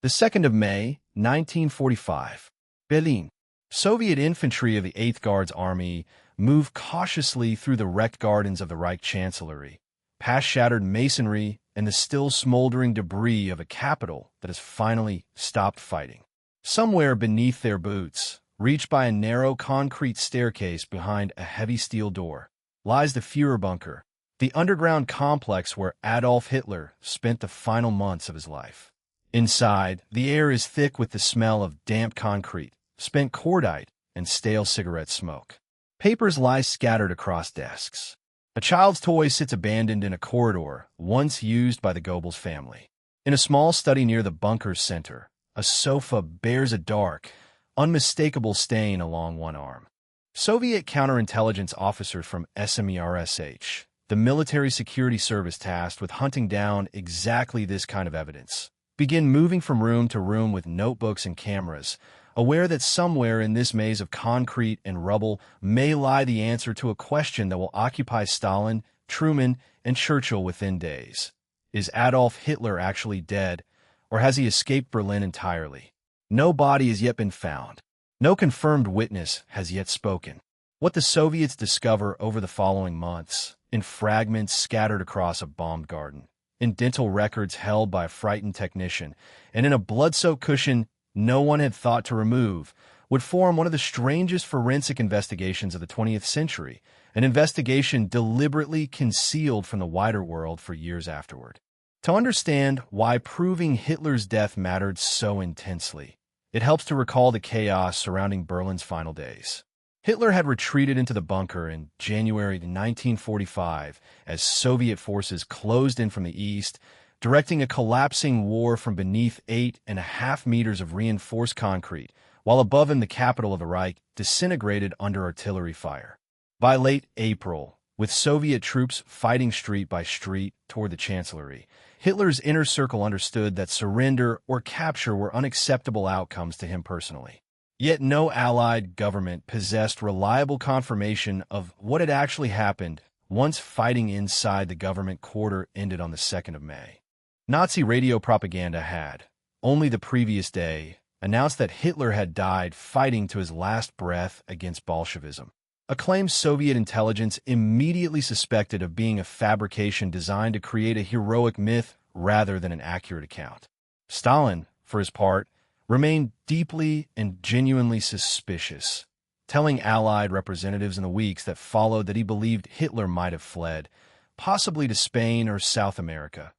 The 2nd of May, 1945. Berlin. Soviet infantry of the 8th Guards Army moved cautiously through the wrecked gardens of the Reich Chancellery, past shattered masonry and the still smoldering debris of a capital that has finally stopped fighting. Somewhere beneath their boots, reached by a narrow concrete staircase behind a heavy steel door, lies the Führer bunker, the underground complex where Adolf Hitler spent the final months of his life. Inside, the air is thick with the smell of damp concrete, spent cordite, and stale cigarette smoke. Papers lie scattered across desks. A child's toy sits abandoned in a corridor once used by the Goebbels family. In a small study near the bunker's center, a sofa bears a dark, unmistakable stain along one arm. Soviet counterintelligence officers from SMERSH, the military security service tasked with hunting down exactly this kind of evidence, begin moving from room to room with notebooks and cameras, aware that somewhere in this maze of concrete and rubble may lie the answer to a question that will occupy Stalin, Truman, and Churchill within days. Is Adolf Hitler actually dead, or has he escaped Berlin entirely? No body has yet been found. No confirmed witness has yet spoken. What the Soviets discover over the following months, in fragments scattered across a bombed garden, in dental records held by a frightened technician, and in a blood-soaked cushion no one had thought to remove, would form one of the strangest forensic investigations of the 20th century, an investigation deliberately concealed from the wider world for years afterward. To understand why proving Hitler's death mattered so intensely, it helps to recall the chaos surrounding Berlin's final days. Hitler had retreated into the bunker in January 1945 as Soviet forces closed in from the east, directing a collapsing war from beneath 8.5 meters of reinforced concrete, while above him the capital of the Reich disintegrated under artillery fire. By late April, with Soviet troops fighting street by street toward the Chancellery, Hitler's inner circle understood that surrender or capture were unacceptable outcomes to him personally. Yet no Allied government possessed reliable confirmation of what had actually happened once fighting inside the government quarter ended on the 2nd of May. Nazi radio propaganda had, only the previous day, announced that Hitler had died fighting to his last breath against Bolshevism, a claim Soviet intelligence immediately suspected of being a fabrication designed to create a heroic myth rather than an accurate account. Stalin, for his part, remained deeply and genuinely suspicious, telling Allied representatives in the weeks that followed that he believed Hitler might have fled, possibly to Spain or South America,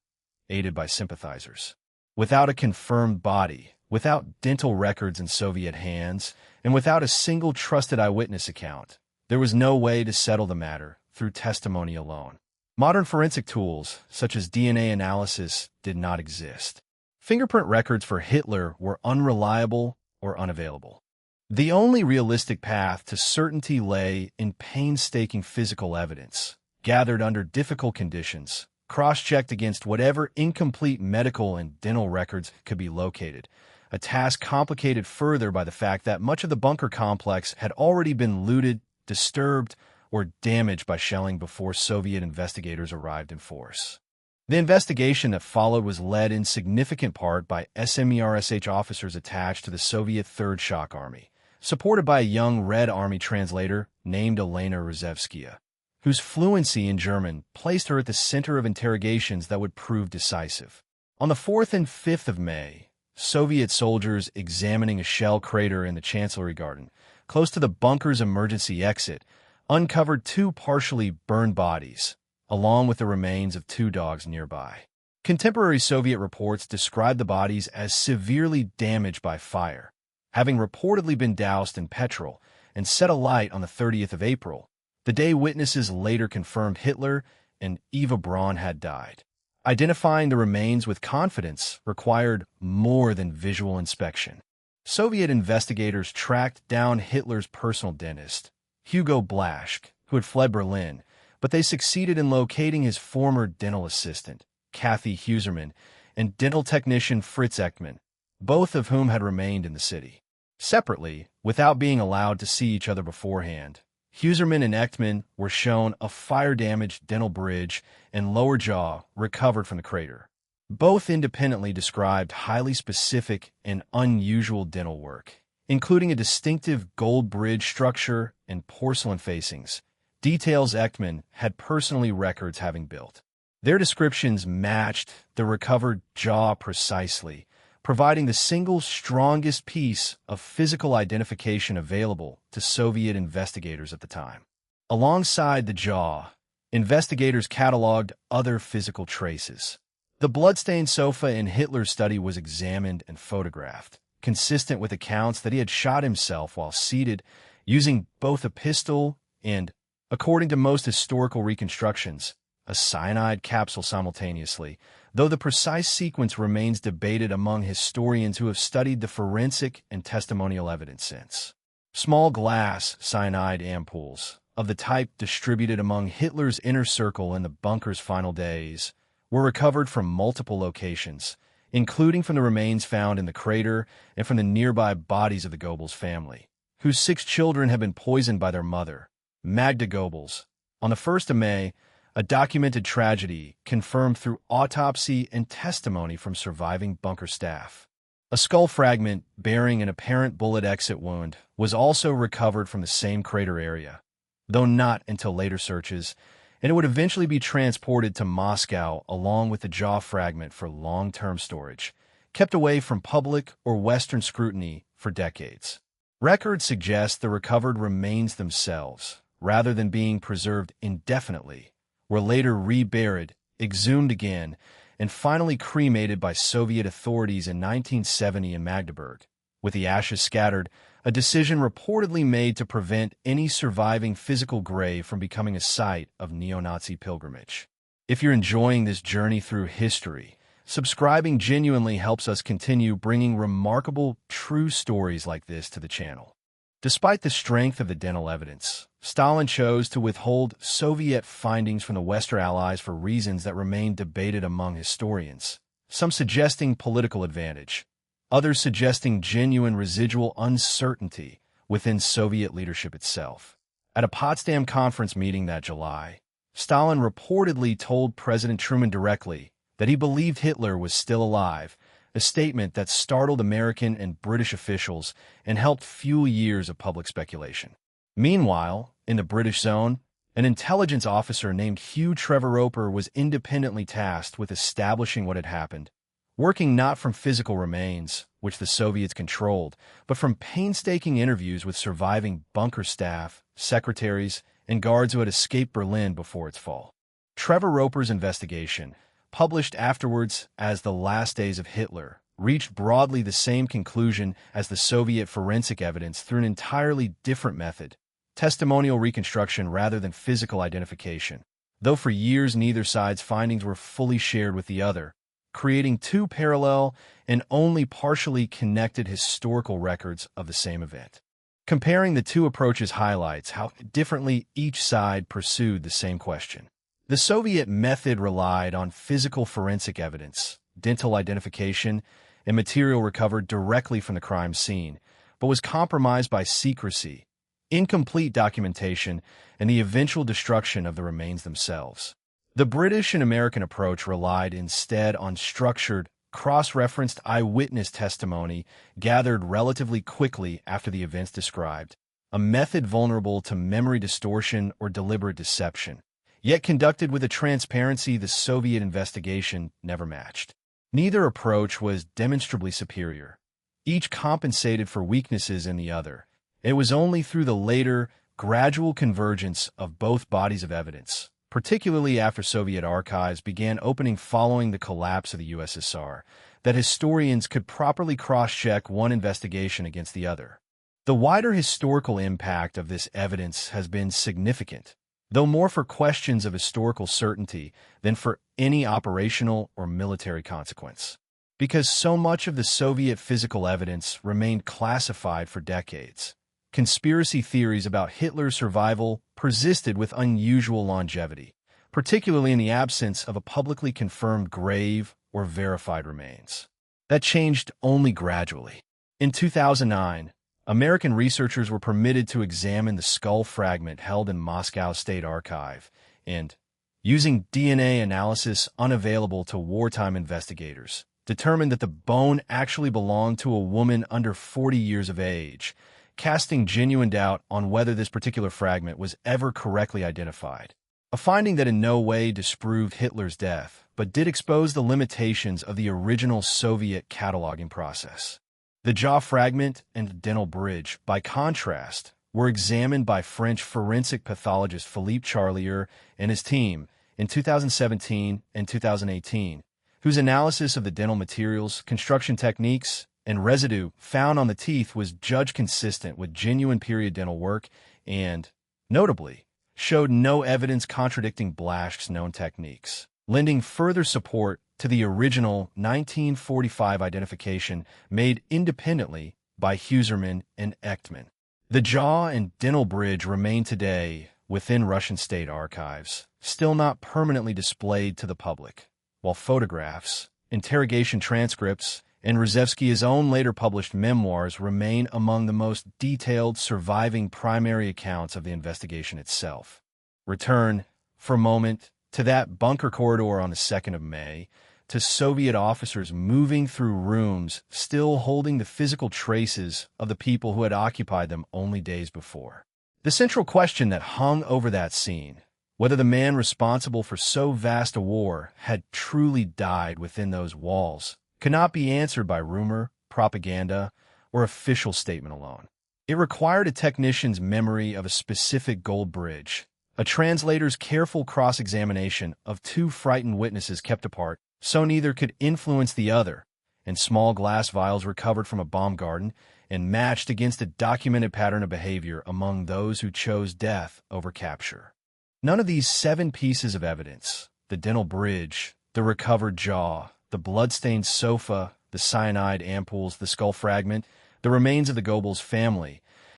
aided by sympathizers. Without a confirmed body, without dental records in Soviet hands, and without a single trusted eyewitness account, there was no way to settle the matter through testimony alone. Modern forensic tools, such as DNA analysis, did not exist. Fingerprint records for Hitler were unreliable or unavailable. The only realistic path to certainty lay in painstaking physical evidence, gathered under difficult conditions, cross-checked against whatever incomplete medical and dental records could be located, a task complicated further by the fact that much of the bunker complex had already been looted, disturbed, or damaged by shelling before Soviet investigators arrived in force. The investigation that followed was led in significant part by SMERSH officers attached to the Soviet Third Shock Army, supported by a young Red Army translator named Elena Rzhevskaya, whose fluency in German placed her at the center of interrogations that would prove decisive. On the 4th and 5th of May, Soviet soldiers examining a shell crater in the Chancellery Garden, close to the bunker's emergency exit, uncovered 2 partially burned bodies, along with the remains of 2 dogs nearby. Contemporary Soviet reports described the bodies as severely damaged by fire, having reportedly been doused in petrol and set alight on the 30th of April, the day witnesses later confirmed Hitler and Eva Braun had died. Identifying the remains with confidence required more than visual inspection. Soviet investigators tracked down Hitler's personal dentist, Hugo Blaschke, who had fled Berlin, but they succeeded in locating his former dental assistant, Kathy Huserman, and dental technician Fritz Ekman, both of whom had remained in the city. Separately, without being allowed to see each other beforehand, Huserman and Ekman were shown a fire-damaged dental bridge and lower jaw recovered from the crater. Both independently described highly specific and unusual dental work, including a distinctive gold bridge structure and porcelain facings, details Ekman had personally records having built. Their descriptions matched the recovered jaw precisely, providing the single strongest piece of physical identification available to Soviet investigators at the time. Alongside the jaw, investigators cataloged other physical traces. The bloodstained sofa in Hitler's study was examined and photographed, consistent with accounts that he had shot himself while seated, using both a pistol and, according to most historical reconstructions, a cyanide capsule simultaneously, though the precise sequence remains debated among historians who have studied the forensic and testimonial evidence since. Small glass cyanide ampoules, of the type distributed among Hitler's inner circle in the bunker's final days, were recovered from multiple locations, including from the remains found in the crater and from the nearby bodies of the Goebbels family, whose 6 children had been poisoned by their mother, Magda Goebbels. On the 1st of May, a documented tragedy confirmed through autopsy and testimony from surviving bunker staff. A skull fragment bearing an apparent bullet exit wound was also recovered from the same crater area, though not until later searches, and it would eventually be transported to Moscow along with the jaw fragment for long-term storage, kept away from public or Western scrutiny for decades. Records suggest the recovered remains themselves, rather than being preserved indefinitely, were later reburied, exhumed again, and finally cremated by Soviet authorities in 1970 in Magdeburg, with the ashes scattered, a decision reportedly made to prevent any surviving physical grave from becoming a site of neo-Nazi pilgrimage. If you're enjoying this journey through history, subscribing genuinely helps us continue bringing remarkable, true stories like this to the channel. Despite the strength of the dental evidence, Stalin chose to withhold Soviet findings from the Western Allies for reasons that remain debated among historians, some suggesting political advantage, others suggesting genuine residual uncertainty within Soviet leadership itself. At a Potsdam conference meeting that July, Stalin reportedly told President Truman directly that he believed Hitler was still alive, a statement that startled American and British officials and helped fuel years of public speculation. Meanwhile, in the British zone, an intelligence officer named Hugh Trevor-Roper was independently tasked with establishing what had happened, working not from physical remains, which the Soviets controlled, but from painstaking interviews with surviving bunker staff, secretaries, and guards who had escaped Berlin before its fall. Trevor-Roper's investigation, published afterwards as The Last Days of Hitler, reached broadly the same conclusion as the Soviet forensic evidence through an entirely different method, testimonial reconstruction rather than physical identification, though for years neither side's findings were fully shared with the other, creating 2 parallel and only partially connected historical records of the same event. Comparing the 2 approaches highlights how differently each side pursued the same question. The Soviet method relied on physical forensic evidence, dental identification, and material recovered directly from the crime scene, but was compromised by secrecy, incomplete documentation, and the eventual destruction of the remains themselves. The British and American approach relied instead on structured, cross-referenced eyewitness testimony gathered relatively quickly after the events described, a method vulnerable to memory distortion or deliberate deception, yet conducted with a transparency the Soviet investigation never matched. Neither approach was demonstrably superior. Each compensated for weaknesses in the other. It was only through the later, gradual convergence of both bodies of evidence, particularly after Soviet archives began opening following the collapse of the USSR, that historians could properly cross-check one investigation against the other. The wider historical impact of this evidence has been significant, though more for questions of historical certainty than for any operational or military consequence. Because so much of the Soviet physical evidence remained classified for decades, conspiracy theories about Hitler's survival persisted with unusual longevity, particularly in the absence of a publicly confirmed grave or verified remains. That changed only gradually. In 2009, American researchers were permitted to examine the skull fragment held in Moscow State Archive, and, using DNA analysis unavailable to wartime investigators, determined that the bone actually belonged to a woman under 40 years of age, casting genuine doubt on whether this particular fragment was ever correctly identified. A finding that in no way disproved Hitler's death, but did expose the limitations of the original Soviet cataloging process. The jaw fragment and the dental bridge, by contrast, were examined by French forensic pathologist Philippe Charlier and his team in 2017 and 2018, whose analysis of the dental materials, construction techniques, and residue found on the teeth was judged consistent with genuine period dental work and, notably, showed no evidence contradicting Blasch's known techniques, lending further support to the original 1945 identification made independently by Huserman and Echtman. The jaw and dental bridge remain today within Russian state archives, still not permanently displayed to the public, while photographs, interrogation transcripts, and Rzhevskaya's own later published memoirs remain among the most detailed surviving primary accounts of the investigation itself. Return, for a moment, to that bunker corridor on the 2nd of May, to Soviet officers moving through rooms still holding the physical traces of the people who had occupied them only days before. The central question that hung over that scene, whether the man responsible for so vast a war had truly died within those walls, could not be answered by rumor, propaganda, or official statement alone. It required a technician's memory of a specific gold bridge, a translator's careful cross-examination of two frightened witnesses kept apart so neither could influence the other, and small glass vials recovered from a bomb garden and matched against a documented pattern of behavior among those who chose death over capture. None of these 7 pieces of evidence, the dental bridge, the recovered jaw, the bloodstained sofa, the cyanide ampoules, the skull fragment, the remains of the Goebbels family,